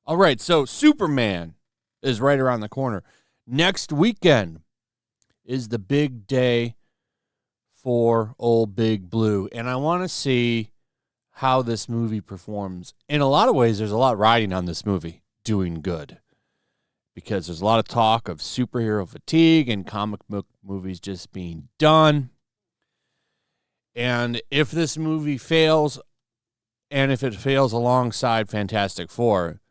All right, so Superman is right around the corner. Next weekend is the big day for old Big Blue, and I want to see how this movie performs. In a lot of ways, there's a lot riding on this movie doing good, because there's a lot of talk of superhero fatigue and comic book movies just being done. And if this movie fails, and if it fails alongside Fantastic Four,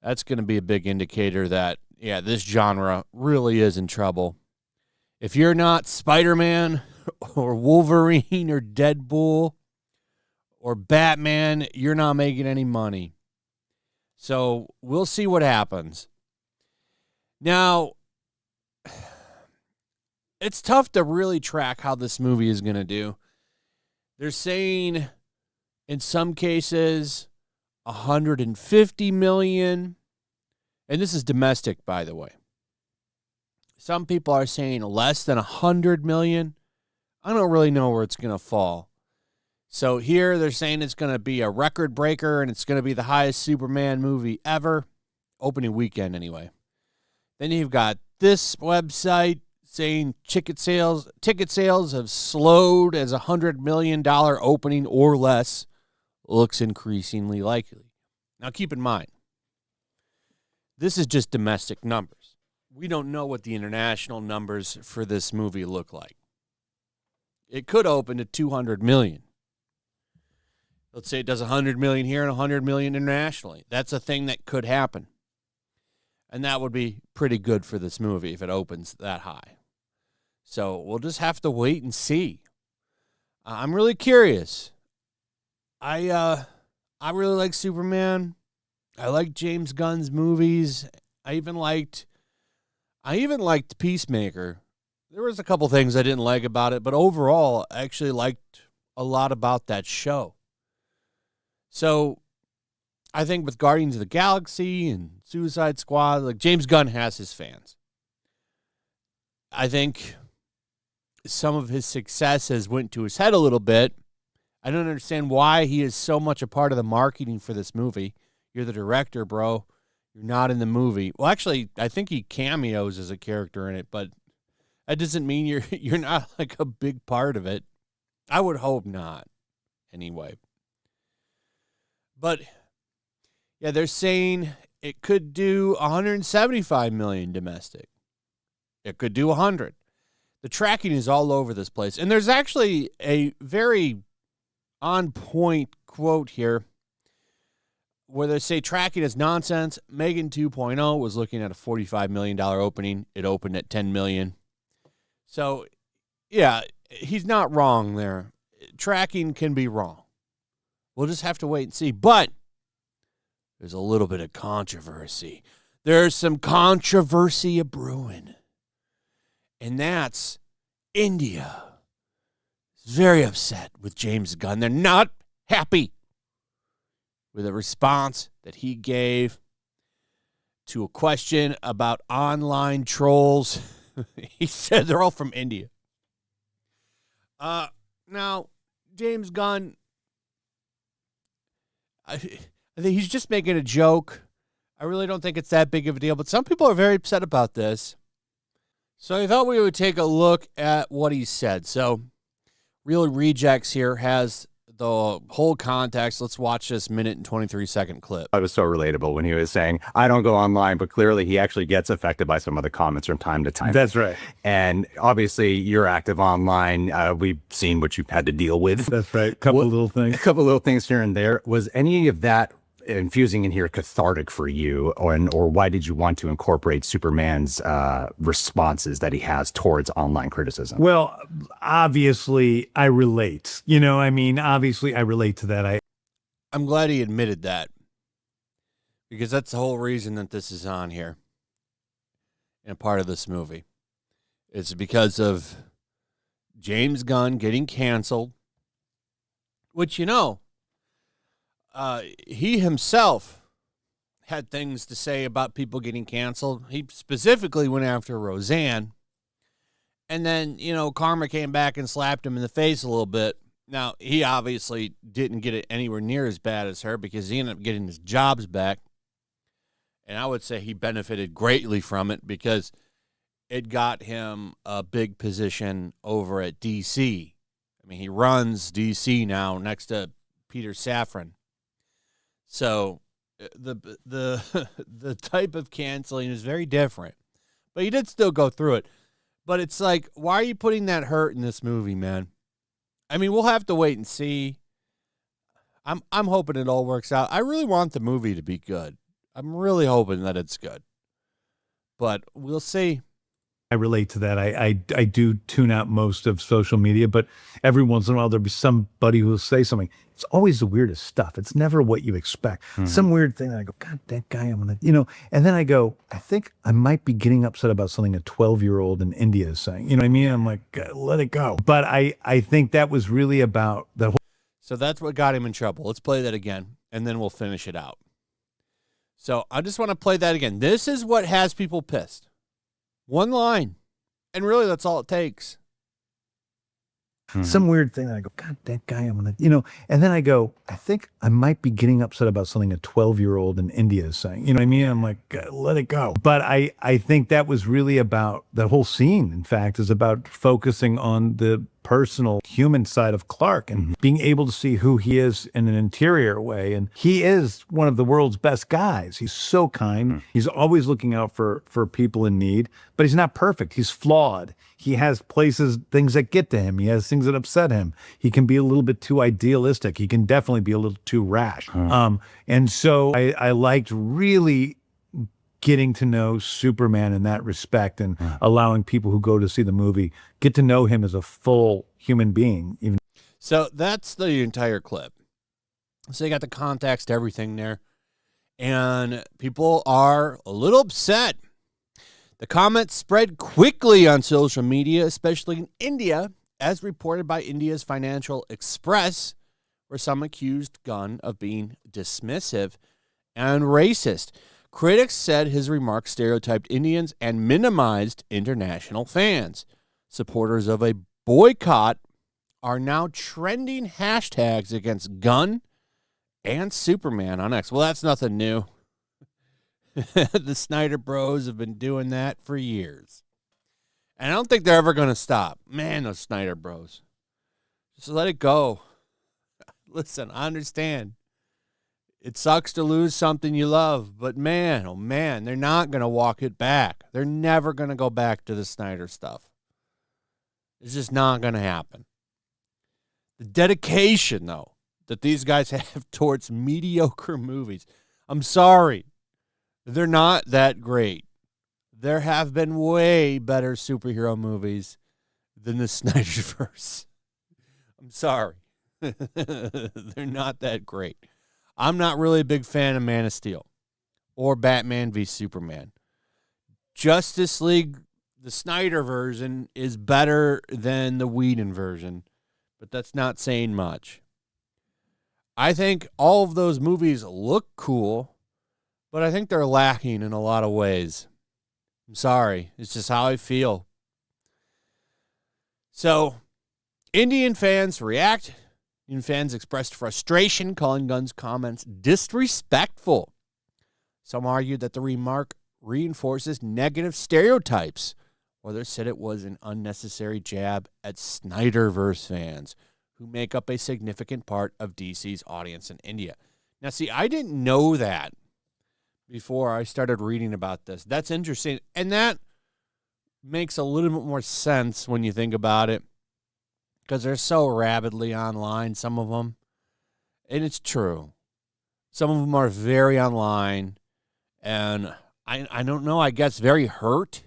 that's going to be a big indicator that, yeah, this genre really is in trouble. If you're not Spider-Man or Wolverine or Deadpool or Batman, you're not making any money. So we'll see what happens. Now, it's tough to really track how this movie is going to do. They're saying in some cases $150 million, and this is domestic, by the way. Some people are saying less than $100 million. I don't really know where it's going to fall. So here they're saying it's going to be a record breaker, and it's going to be the highest Superman movie ever, opening weekend anyway. Then you've got this website saying ticket sales have slowed as $100 million opening or less looks increasingly likely. Now, keep in mind, this is just domestic numbers. We don't know what the international numbers for this movie look like. It could open to $200 million. Let's say it does $100 million here and $100 million internationally. That's a thing that could happen. And that would be pretty good for this movie if it opens that high. So we'll just have to wait and see. I'm really curious. I really like Superman. I like James Gunn's movies. I even liked Peacemaker. There was a couple things I didn't like about it, but overall, I actually liked a lot about that show. So I think with Guardians of the Galaxy and Suicide Squad, like, James Gunn has his fans. I think some of his success has went to his head a little bit. I don't understand why he is so much a part of the marketing for this movie. You're the director, bro. You're not in the movie. Well, actually, I think he cameos as a character in it, but that doesn't mean you're not like a big part of it. I would hope not, anyway. But yeah, they're saying it could do $175 million domestic. It could do 100. The tracking is all over this place, and there's actually a very on-point quote here where they say tracking is nonsense. Megan 2.0 was looking at a $45 million opening. It opened at $10 million. So, yeah, he's not wrong there. Tracking can be wrong. We'll just have to wait and see. But there's a little bit of controversy. There's some controversy a brewing. And that's India. Is very upset with James Gunn. They're not happy with a response that he gave to a question about online trolls. He said they're all from India. Now, James Gunn, I think he's just making a joke. I really don't think it's that big of a deal, but some people are very upset about this. So I thought we would take a look at what he said. So Real Rejects here has the whole context. Let's watch this minute and 23-second clip. It was so relatable when he was saying, I don't go online, but clearly he actually gets affected by some of the comments from time to time. That's right. And obviously you're active online. We've seen what you've had to deal with. That's right. A couple little things here and there. Was any of that infusing in here cathartic for you, or why did you want to incorporate Superman's responses that he has towards online criticism? Well, obviously I relate. Obviously I relate to that. I'm glad he admitted that, because that's the whole reason that this is on here and part of this movie. It's because of James Gunn getting canceled, which, he himself had things to say about people getting canceled. He specifically went after Roseanne. And then, karma came back and slapped him in the face a little bit. Now, he obviously didn't get it anywhere near as bad as her because he ended up getting his jobs back. And I would say he benefited greatly from it because it got him a big position over at D.C. I mean, he runs D.C. now next to Peter Safran. So the the type of canceling is very different. But he did still go through it. But it's like, why are you putting that hurt in this movie, man? I mean, we'll have to wait and see. I'm hoping it all works out. I really want the movie to be good. I'm really hoping that it's good. But we'll see. I relate to that. I do tune out most of social media, but every once in a while there'll be somebody who will say something. It's always the weirdest stuff. It's never what you expect. Some weird thing that I go, God, that guy, I'm going to, and then I go, I think I might be getting upset about something a 12-year-old in India is saying. You know what I mean? I'm like, let it go. But I think that was really about the whole. So that's what got him in trouble. Let's play that again, and then we'll finish it out. So I just want to play that again. This is what has people pissed. One line. And really, that's all it takes. Some weird thing that I go, God, that guy, I'm going to, and then I go, I think I might be getting upset about something a 12-year-old in India is saying. You know what I mean? I'm like, let it go. But I think that was really about, the whole scene, in fact, is about focusing on the personal human side of Clark and being able to see who he is in an interior way. And he is one of the world's best guys. He's so kind. He's always looking out for people in need, but he's not perfect. He's flawed. He has things that get to him. He has things that upset him. He can be a little bit too idealistic. He can definitely be a little too rash. And so I liked really getting to know Superman in that respect and allowing people who go to see the movie get to know him as a full human being. So that's the entire clip. So you got the context, everything there. And people are a little upset. The comments spread quickly on social media, especially in India, as reported by India's Financial Express, where some accused Gunn of being dismissive and racist. Critics said his remarks stereotyped Indians and minimized international fans. Supporters of a boycott are now trending hashtags against Gunn and Superman on X. Well, that's nothing new. The Snyder Bros have been doing that for years. And I don't think they're ever going to stop. Man, those Snyder Bros. Just let it go. Listen, I understand. It sucks to lose something you love, but man, oh man, they're not going to walk it back. They're never going to go back to the Snyder stuff. It's just not going to happen. The dedication, though, that these guys have towards mediocre movies, I'm sorry, they're not that great. There have been way better superhero movies than the Snyderverse. I'm sorry. They're not that great. I'm not really a big fan of Man of Steel or Batman v Superman. Justice League, the Snyder version, is better than the Whedon version, but that's not saying much. I think all of those movies look cool, but I think they're lacking in a lot of ways. I'm sorry. It's just how I feel. So, Indian fans react. Indian fans expressed frustration, calling Gunn's comments disrespectful. Some argued that the remark reinforces negative stereotypes. Others said it was an unnecessary jab at Snyderverse fans, who make up a significant part of DC's audience in India. Now, see, I didn't know that before I started reading about this. That's interesting. And that makes a little bit more sense when you think about it, because they're so rabidly online, some of them. And it's true. Some of them are very online. And I don't know, I guess very hurt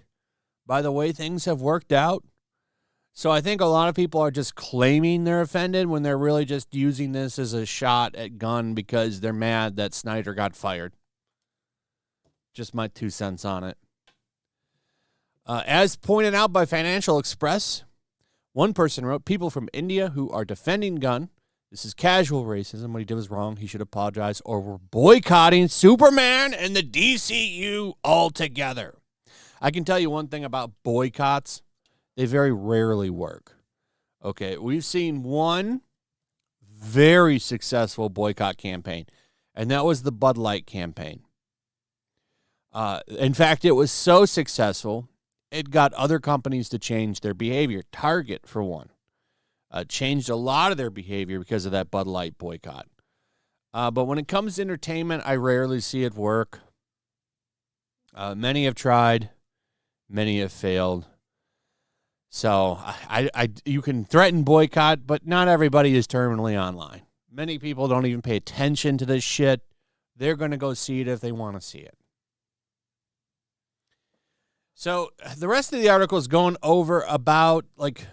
by the way things have worked out. So I think a lot of people are just claiming they're offended when they're really just using this as a shot at Gunn because they're mad that Snyder got fired. Just my 2 cents on it. As pointed out by Financial Express, one person wrote, people from India who are defending Gunn, this is casual racism. What he did was wrong. He should apologize, or we're boycotting Superman and the DCU altogether. I can tell you one thing about boycotts. They very rarely work. Okay, we've seen one very successful boycott campaign, and that was the Bud Light campaign. In fact, it was so successful, it got other companies to change their behavior. Target, for one, changed a lot of their behavior because of that Bud Light boycott. But when it comes to entertainment, I rarely see it work. Many have tried. Many have failed. So you can threaten boycott, but not everybody is terminally online. Many people don't even pay attention to this shit. They're going to go see it if they want to see it. So the rest of the article is going over about like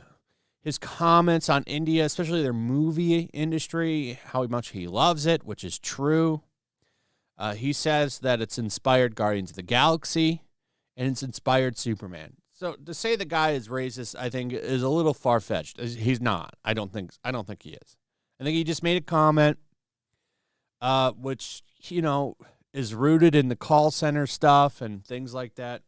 his comments on India, especially their movie industry, how much he loves it, which is true. He says that it's inspired Guardians of the Galaxy and it's inspired Superman. So to say the guy is racist, I think, is a little far-fetched. He's not. I don't think he is. I think he just made a comment, which, you know, is rooted in the call center stuff and things like that.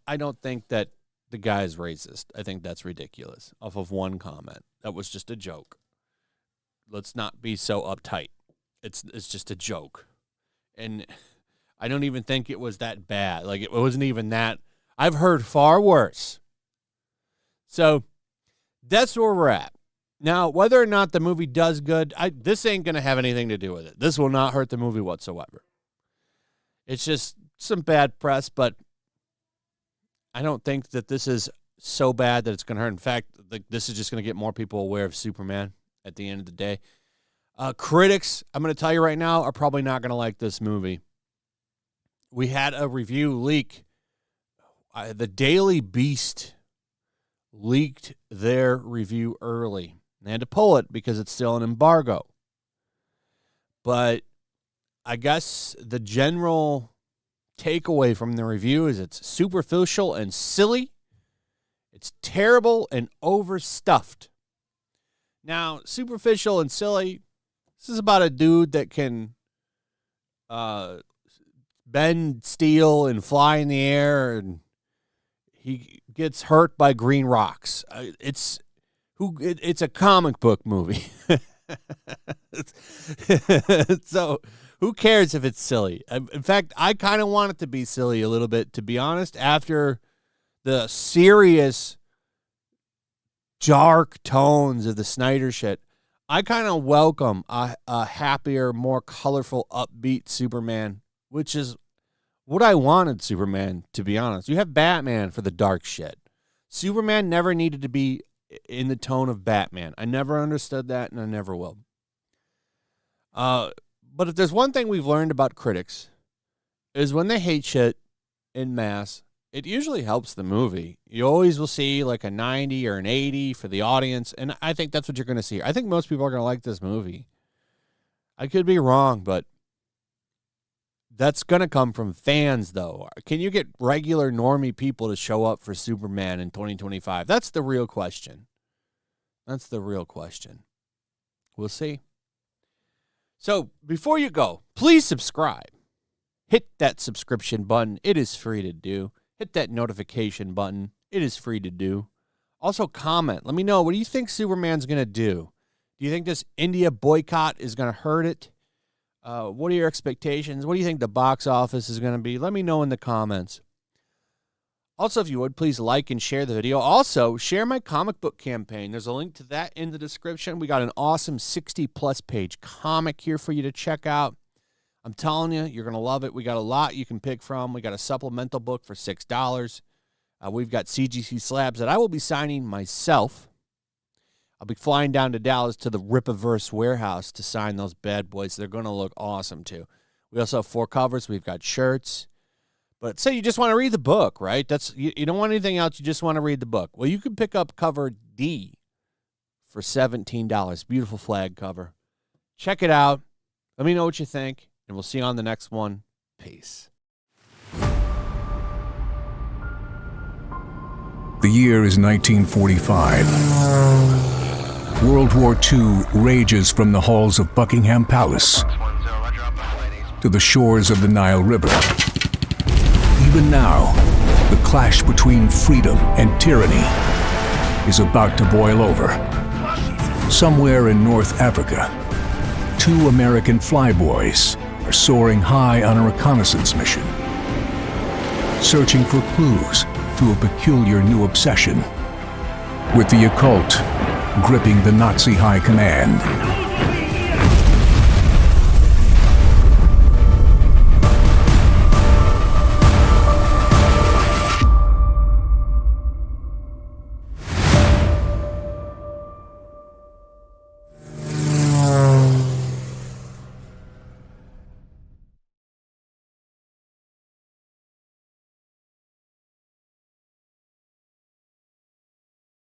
I don't think that the guy is racist. I think that's ridiculous off of one comment. That was just a joke. Let's not be so uptight. It's just a joke. And I don't even think it was that bad. Like, it wasn't even that. I've heard far worse. So that's where we're at. Now, whether or not the movie does good, this ain't going to have anything to do with it. This will not hurt the movie whatsoever. It's just some bad press, but I don't think that this is so bad that it's going to hurt. In fact, this is just going to get more people aware of Superman at the end of the day. Critics, I'm going to tell you right now, are probably not going to like this movie. We had a review leak. The Daily Beast leaked their review early. They had to pull it because it's still an embargo. But I guess the general takeaway from the review is it's superficial and silly. It's terrible and overstuffed. Now, superficial and silly, this is about a dude that can bend steel and fly in the air, and he gets hurt by green rocks. It's a comic book movie. So who cares if it's silly? In fact, I kind of want it to be silly a little bit, to be honest, after the serious, dark tones of the Snyder shit. I kind of welcome a happier, more colorful, upbeat Superman, which is what I wanted Superman, to be honest. You have Batman for the dark shit. Superman never needed to be in the tone of Batman. I never understood that, and I never will. But if there's one thing we've learned about critics, is when they hate shit in mass, it usually helps the movie. You always will see like a 90 or an 80 for the audience, and I think that's what you're going to see. I think most people are going to like this movie. I could be wrong, but that's going to come from fans, though. Can you get regular normie people to show up for Superman in 2025? That's the real question. That's the real question. We'll see. So before you go, please subscribe. Hit that subscription button. It is free to do. Hit that notification button. It is free to do. Also comment. Let me know, what do you think Superman's going to do? Do you think this India boycott is going to hurt it? What are your expectations? What do you think the box office is going to be? Let me know in the comments. Also, if you would, please like and share the video. Also, share my comic book campaign. There's a link to that in the description. We got an awesome 60-plus page comic here for you to check out. I'm telling you, you're going to love it. We got a lot you can pick from. We got a supplemental book for $6. We've got CGC slabs that I will be signing myself. I'll be flying down to Dallas to the Rippaverse warehouse to sign those bad boys. They're going to look awesome, too. We also have 4 covers. We've got shirts. But say you just want to read the book, right? You don't want anything else. You just want to read the book. Well, you can pick up cover D for $17. Beautiful flag cover. Check it out. Let me know what you think, and we'll see you on the next one. Peace. The year is 1945. World War II rages from the halls of Buckingham Palace to the shores of the Nile River. Even now, the clash between freedom and tyranny is about to boil over. Somewhere in North Africa, 2 American flyboys are soaring high on a reconnaissance mission, searching for clues to a peculiar new obsession, with the occult gripping the Nazi high command.